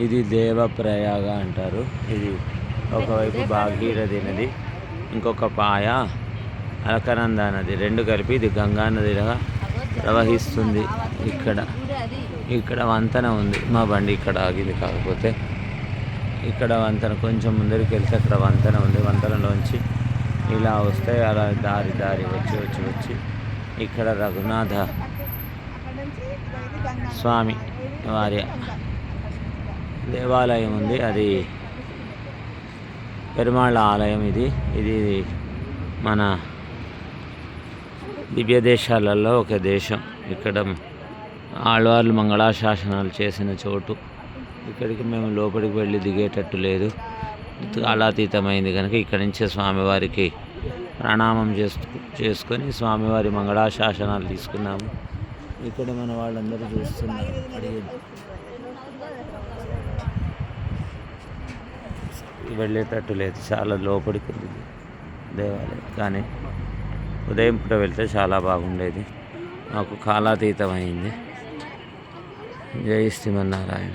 ఇది దేవప్రయాగ అంటారు. ఇది ఒకవైపు భాగీరథి నది, ఇంకొక పాయ అలకనందా నది, రెండు కలిపి ఇది గంగా నదిగా ప్రవహిస్తుంది. ఇక్కడ వంతెన ఉంది. మా బండి ఇక్కడ ఆగింది. కాకపోతే ఇక్కడ వంతెన కొంచెం ముందరికి వెళ్తే అక్కడ వంతెన ఉంది. వంతెనలోంచి ఇలా వస్తే అలా దారి వచ్చి ఇక్కడ రఘునాథ స్వామి వారి దేవాలయం ఉంది. అది పెరుమాళ్ళ ఆలయం. ఇది మన దివ్య దేశాలలో ఒక దేశం. ఇక్కడ ఆళ్వార్లు మంగళాశాసనాలు చేసిన చోటు. ఇక్కడికి మేము లోపలికి వెళ్ళి దిగేటట్టు లేదు, కాలాతీతమైంది కనుక ఇక్కడి నుంచే స్వామివారికి ప్రణామం చేసుకొని స్వామివారి మంగళాశాసనాలు తీసుకున్నాము. ఇక్కడ మన వాళ్ళందరూ చూస్తున్నారు. వెళ్ళేటట్టు లేదు, చాలా లోపలికి ఉంది దేవాలయం. కానీ ఉదయం పూట వెళ్తే చాలా బాగుండేది. మాకు కాలాతీతమైంది. జై శ్రీమన్నారాయణ.